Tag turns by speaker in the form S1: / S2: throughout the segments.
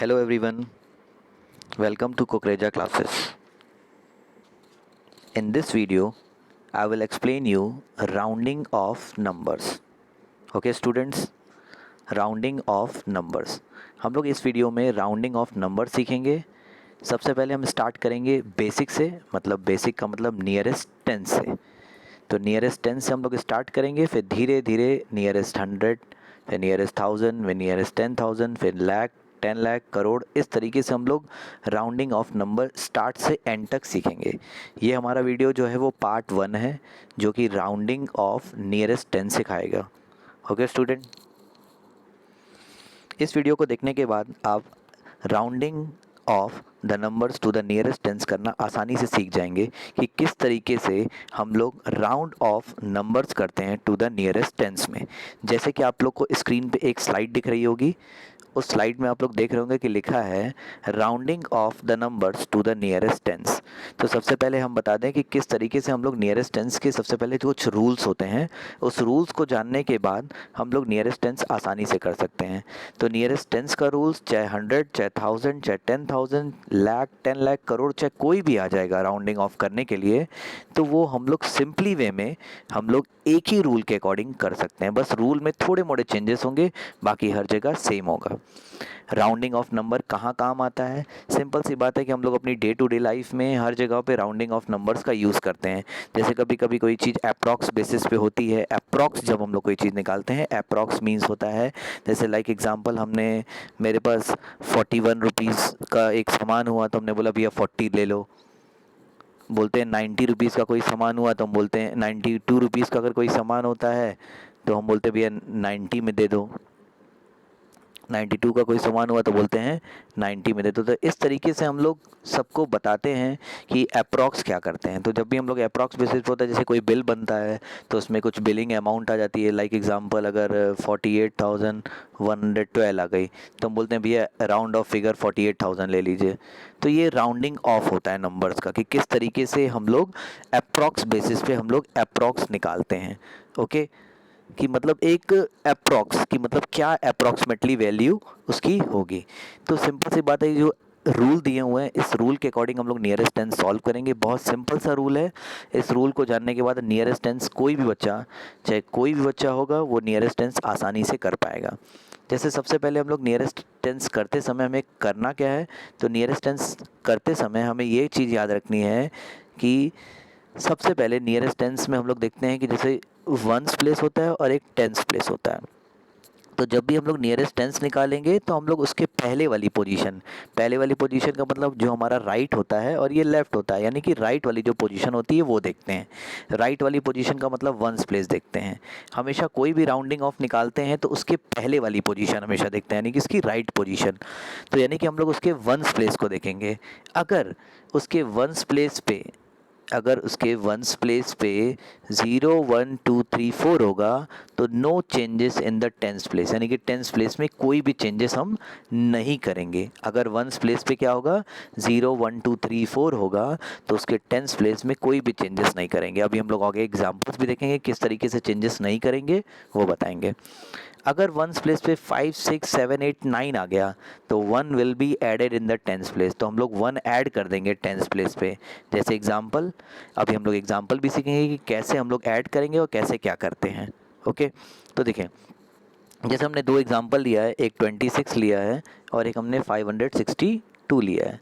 S1: Hello everyone, welcome to Kukreja classes. In this video, I will explain you rounding of numbers. Okay students, rounding off numbers. हम लोग इस video में rounding off numbers सीखेंगे. सबसे पहले हम start करेंगे बेसिक से, मतलब बेसिक का मतलब नियरेस्ट 10 से. तो नियरेस्ट 10 से हम लोग स्टार्ट करेंगे, फिर धीरे धीरे नियरेस्ट 100, फिर नियरेस्ट 1000, फिर नियरेस्ट 10,000, फिर लाख, 10 लाख, करोड़. इस तरीके से हम लोग राउंडिंग ऑफ नंबर स्टार्ट से एंड तक सीखेंगे. ये हमारा वीडियो जो है वो पार्ट 1 है, जो कि राउंडिंग ऑफ नियरेस्ट 10 सिखाएगा. ओके स्टूडेंट, इस वीडियो को देखने के बाद आप rounding off the numbers to the nearest tens करना आसानी से सीख जाएंगे कि किस तरीके से हम लोग राउंड ऑफ नंबर्स करते हैं टू द नियरेस्ट टेंस में. जैसे कि आप लोग को स्क्रीन पे एक स्लाइड दिख रही होगी, उस स्लाइड में आप लोग देख रहे होंगे कि लिखा है rounding off the numbers to the nearest tens. तो सबसे पहले हम बता दें कि किस तरीके से हम लोग नियरेस्ट टेंस के सबसे पहले कुछ रूल्स होते हैं, उस रूल्स को जानने के बाद हम लोग नियरेस्ट टेंस आसानी से कर सकते हैं. तो नियरेस्ट टेंस का रूल्स चाहे 100, चाहे 1000, चाहे 10,000, लाख, 10 लाख, करोड़, चाहे कोई भी आ जाएगा राउंडिंग ऑफ करने के लिए. तो वो हम लोग सिंपली वे में हम लोग एक ही रूल के अकॉर्डिंग कर सकते हैं. बस रूल में थोड़े मोड़े चेंजेस होंगे, बाकी हर जगह सेम होगा. राउंडिंग ऑफ नंबर कहाँ काम आता है? सिंपल सी बात है कि हम लोग अपनी डे टू डे लाइफ में हर जगह पे राउंडिंग ऑफ नंबर्स का यूज़ करते हैं. जैसे कभी कभी कोई चीज़ अप्रॉक्स बेसिस पे होती है. अप्रॉक्स जब हम लोग कोई चीज़ निकालते हैं, अप्रॉक्स मीन्स होता है, जैसे लाइक एग्जांपल, हमने मेरे पास 41 रुपीज़ का एक सामान हुआ तो हमने बोला भैया 40 ले लो. बोलते हैं 90 रुपीज़ का कोई सामान हुआ तो हम बोलते हैं 92 रुपीज़ का अगर कोई सामान होता है तो हम बोलते हैं भैया 90 में दे दो. 92 का कोई सामान हुआ तो बोलते हैं 90 में दे दो. तो इस तरीके से हम लोग सबको बताते हैं कि अप्रॉक्स क्या करते हैं. तो जब भी हम लोग अप्रॉक्स बेसिस पे होता है, जैसे कोई बिल बनता है तो उसमें कुछ बिलिंग अमाउंट आ जाती है. लाइक एग्जांपल, अगर 48,112 आ गई तो हम बोलते हैं भैया राउंड ऑफ फिगर 48,000 ले लीजिए. तो ये राउंडिंग ऑफ होता है नंबर्स का, कि किस तरीके से हम लोग अप्रॉक्स बेसिस पे हम लोग अप्रॉक्स निकालते हैं. ओके, कि मतलब एक अप्रॉक्स की मतलब क्या अप्रॉक्सीमेटली वैल्यू उसकी होगी. तो सिंपल सी बात है, जो रूल दिए हुए हैं इस रूल के अकॉर्डिंग हम लोग नियरेस्ट टेंस सॉल्व करेंगे. बहुत सिंपल सा रूल है. इस रूल को जानने के बाद नियरेस्ट टेंस कोई भी बच्चा, चाहे कोई भी बच्चा होगा, वो नियरेस्ट टेंस आसानी से कर पाएगा. जैसे सबसे पहले हम लोग नियरेस्ट टेंस करते समय हमें करना क्या है, तो नियरेस्ट टेंस करते समय हमें ये चीज़ याद रखनी है कि सबसे पहले नियरेस्ट टेंस में हम लोग देखते हैं कि जैसे वंस प्लेस होता है और एक टेंस प्लेस होता है. तो जब भी हम लोग नियरेस्ट टेंस निकालेंगे तो हम लोग उसके पहले वाली पोजीशन का मतलब जो हमारा राइट होता है और ये लेफ्ट होता है, यानी कि राइट वाली जो पोजीशन होती है वो देखते हैं. राइट वाली पोजीशन का मतलब वंस प्लेस देखते हैं. हमेशा कोई भी राउंडिंग ऑफ निकालते हैं तो उसके पहले वाली पोजीशन हमेशा देखते हैं, यानी कि इसकी राइट पोजीशन. तो यानी कि हम लोग उसके वंस प्लेस को देखेंगे. अगर उसके वंस प्लेस पे अगर उसके वंस प्लेस पे 0, 1, 2, 3, 4 होगा तो no changes in the tens place, यानी कि टेंस प्लेस में कोई भी चेंजेस हम नहीं करेंगे. अगर वंस प्लेस पे क्या होगा, 0, 1, 2, 3, 4 होगा तो उसके टेंस प्लेस में कोई भी चेंजेस नहीं करेंगे. अभी हम लोग आगे एग्जांपल्स भी देखेंगे किस तरीके से चेंजेस नहीं करेंगे, वो बताएंगे. अगर वंस प्लेस पे 5, 6, 7, 8, 9 आ गया तो 1 will be added in the tens place. तो हम लोग 1 ऐड कर देंगे टेंस प्लेस पे. जैसे एग्जांपल, अभी हम लोग एग्जांपल भी सीखेंगे कि कैसे हम लोग ऐड करेंगे और कैसे क्या करते हैं. ओके, तो देखें, जैसे हमने दो एग्जांपल लिया है, एक 26 लिया है और एक हमने 562 लिया है.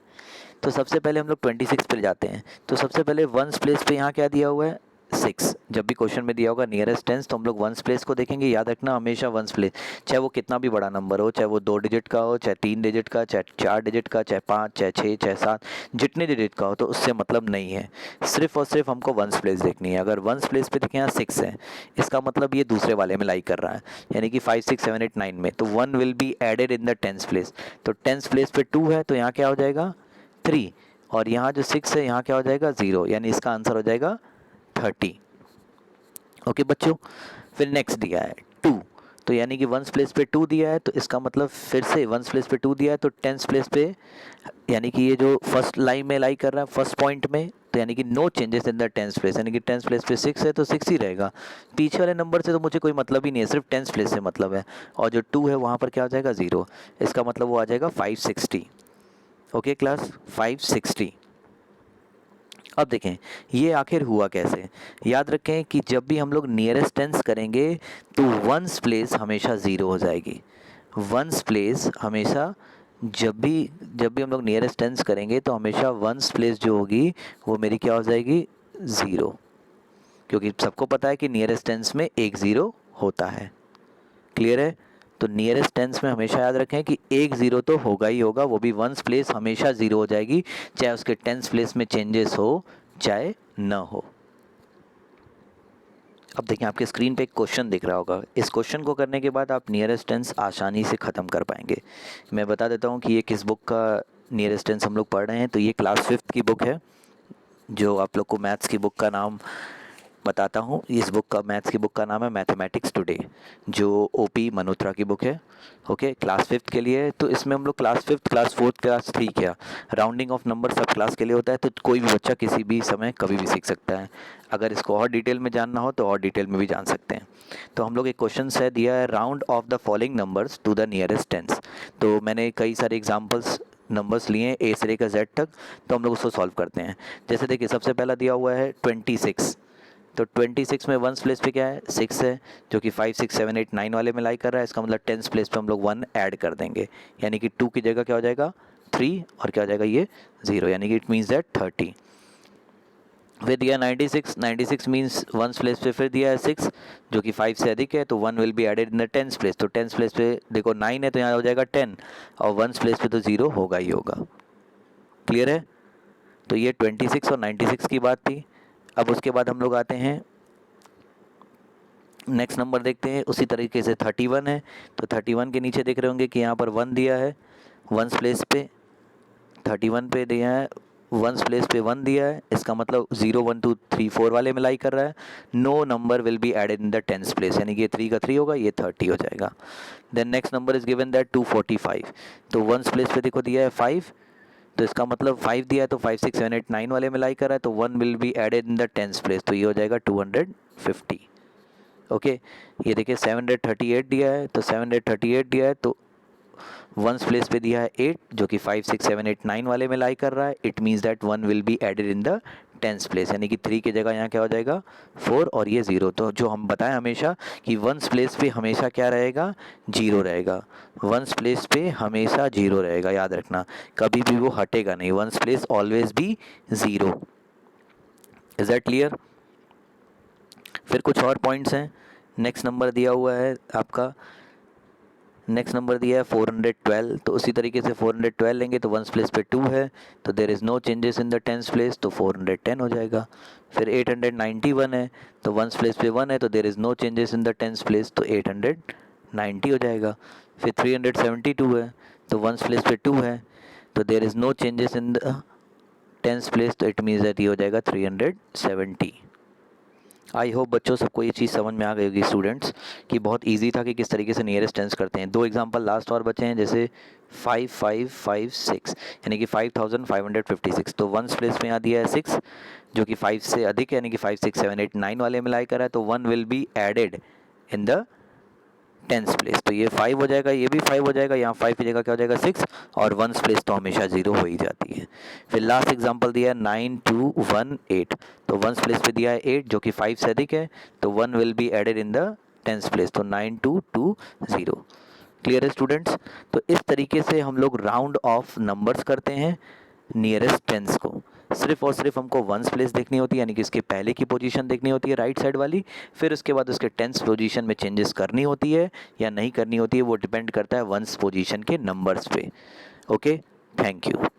S1: तो सबसे पहले हम लोग 26 पे जाते हैं. तो सबसे पहले वंस प्लेस पे यहाँ क्या दिया हुआ है, 6. जब भी क्वेश्चन में दिया होगा नियरेस्ट टेंस तो हम लोग वंस प्लेस को देखेंगे. याद रखना हमेशा वंस प्लेस, चाहे वो कितना भी बड़ा नंबर हो, चाहे वो 2 डिजिट का हो, चाहे 3 डिजिट का, चाहे 4 डिजिट का, चाहे 5, चाहे 6, चाहे 7, जितने डिजिट का हो, तो उससे मतलब नहीं है. सिर्फ और सिर्फ हमको वंस प्लेस देखनी है. अगर वंस प्लेस पे देखें यहाँ 6 है, इसका मतलब ये दूसरे वाले में लाई कर रहा है, यानी कि 5, 6, 7, 8, 9 में. तो 1 will be added in the tens place. तो टेंस प्लेस पे 2 है तो यहाँ क्या हो जाएगा 3, और यहाँ जो 6 है यहाँ क्या हो जाएगा 0, यानी इसका आंसर हो जाएगा 30. ओके बच्चों, फिर नेक्स्ट दिया है 2. तो यानी कि वंस प्लेस पे 2 दिया है, तो इसका मतलब फिर से वंस प्लेस पे 2 दिया है तो टेंस प्लेस पे, यानी कि ये जो फर्स्ट लाइन में लाई कर रहा है फर्स्ट पॉइंट में, तो यानी कि no changes in the tens place, यानी कि टेंस प्लेस पे 6 है तो 6 ही रहेगा। पीछे वाले नंबर से तो मुझे कोई मतलब ही नहीं है, सिर्फ टेंस प्लेस से मतलब है। और जो 2 है वहाँ पर क्या हो जाएगा 0, इसका मतलब वो आ जाएगा 560। Okay class, 560। अब देखें ये आखिर हुआ कैसे। याद रखें कि जब भी हम लोग नियरेस्ट टेंस करेंगे तो वंस प्लेस हमेशा 0 हो जाएगी। वंस प्लेस हमेशा, जब भी हम लोग नियरेस्ट टेंस करेंगे तो हमेशा वंस प्लेस जो होगी वो मेरी क्या हो जाएगी 0, क्योंकि सबको पता है कि नियरेस्ट टेंस में एक 0 होता है। क्लियर है। तो नियरेस्ट टेंस में हमेशा याद रखें कि एक 0 तो होगा ही होगा, वो भी वंस प्लेस हमेशा 0 हो जाएगी, चाहे उसके टेंस प्लेस में चेंजेस हो चाहे न हो। अब देखिए आपके स्क्रीन पे एक क्वेश्चन दिख रहा होगा, इस क्वेश्चन को करने के बाद आप नियरेस्ट टेंस आसानी से ख़त्म कर पाएंगे। मैं बता देता हूँ कि ये किस बुक का नियरेस्ट टेंस हम लोग पढ़ रहे हैं। तो ये क्लास 5th की बुक है, जो आप लोग को मैथ्स की बुक का नाम बताता हूँ। इस बुक का, मैथ्स की बुक का नाम है मैथमेटिक्स टुडे, जो ओपी मल्होत्रा की बुक है। ओके, क्लास 5th के लिए। तो इसमें हम लोग class 5th, class 4th, class 3 क्या राउंडिंग ऑफ नंबर सब क्लास के लिए होता है, तो कोई भी बच्चा किसी भी समय कभी भी सीख सकता है। अगर इसको और डिटेल में जानना हो तो और डिटेल में भी जान सकते हैं। तो हम लोग एक क्वेश्चन है दिया है, round off the following numbers to the nearest tens. तो मैंने कई सारे एग्जाम्पल्स नंबर्स लिए ए से लेकर जेड तक, तो हम लोग उसको सॉल्व करते हैं। जैसे देखिए सबसे पहला दिया हुआ है 26, तो 26 में वंस प्लेस पे क्या है 6 है, जो कि 5 6 7 8 9 वाले में लाई कर रहा है। इसका मतलब टेंस प्लेस पे हम लोग 1 ऐड कर देंगे, यानी कि 2 की जगह क्या हो जाएगा 3, और क्या हो जाएगा ये 0, यानी कि इट मीन्स दैट 30। फिर दिया 96, 96 मीन्स वंस प्लेस पे फिर दिया है 6, जो कि 5 से अधिक है, तो 1 will be added in the tens place. तो टेंस प्लेस पे देखो 9 है तो यहाँ हो जाएगा 10, और वंस प्लेस पे तो 0 होगा ही होगा। क्लियर है। तो ये 26 और 96 की बात थी। अब उसके बाद हम लोग आते हैं नेक्स्ट नंबर देखते हैं। उसी तरीके से 31 है, तो 31 के नीचे देख रहे होंगे कि यहाँ पर 1 दिया है वंस प्लेस पे, 31 पे दिया है वंस प्लेस पे 1 दिया है। इसका मतलब 0 1 2 3 4 वाले में लाई कर रहा है। No number will be added in the tens place, यानी कि ये 3 का 3 होगा, ये 30 हो जाएगा। Then next number is given that 245, तो वंस प्लेस पे देखो दिया है 5, तो इसका मतलब 5 दिया है तो 5 6 7 8 9 वाले में लाई कर रहा है, तो 1 will be added in the tens place, तो ये हो जाएगा 250। ओके, ये देखिए 738 दिया है, तो 738 दिया है तो वंस प्लेस पे दिया है 8, जो कि 5 6 7 8 9 वाले में लाई कर रहा है। It means that 1 will be added in the tens place, यानी कि 3 की जगह यहाँ क्या हो जाएगा 4, और ये 0। तो जो हम बताएं हमेशा कि वंस प्लेस पे हमेशा क्या रहेगा 0 रहेगा, वंस प्लेस पे हमेशा 0 रहेगा, याद रखना कभी भी वो हटेगा नहीं, ones place always be 0। Is that clear. फिर कुछ और पॉइंट्स हैं। नेक्स्ट नंबर दिया हुआ है आपका, नेक्स्ट नंबर दिया है 412, तो उसी तरीके से 412 लेंगे तो वंस प्लेस पे 2 है, तो there is no changes in the tens place, तो 410 हो जाएगा। फिर 891 है, तो वंस प्लेस पे 1 है, तो there is no changes in the tens place, तो 890 हो जाएगा। फिर 372 है, तो वंस प्लेस पे 2 है, तो there is no changes in the tens place, तो इट मीन्स दैट ये हो जाएगा 370। आई होप बच्चों सबको ये चीज़ समझ में आ गई होगी स्टूडेंट्स, कि बहुत इजी था कि किस तरीके से नियरेस्ट टेंस करते हैं। 2 एग्जांपल लास्ट और बचे हैं, जैसे 5556, यानी कि 5556, तो वंस प्लेस में यहाँ दिया है 6, जो कि 5 से अधिक है, यानी कि 5 6 7 8 9 वाले में लाई कर रहा है, तो 1 will be added in the tens place, तो ये 5 हो जाएगा, ये भी 5 हो जाएगा, यहाँ 5 की जगह क्या हो जाएगा 6, और वंस प्लेस तो हमेशा 0 हो ही जाती है। फिर लास्ट एग्जांपल दिया है 9218, तो वंस प्लेस पे दिया है 8, जो कि 5 से अधिक है, तो 1 will be added in the tens place, तो 9220। क्लियर है स्टूडेंट्स। तो इस तरीके से हम लोग राउंड ऑफ नंबर्स करते हैं नियरेस्ट टेंस को। सिर्फ और सिर्फ हमको वंस प्लेस देखनी होती है, यानी कि इसके पहले की पोजीशन देखनी होती है राइट साइड वाली, फिर उसके बाद उसके टेंस पोजीशन में चेंजेस करनी होती है या नहीं करनी होती है, वो डिपेंड करता है वंस पोजीशन के नंबर्स पे। Okay, thank you.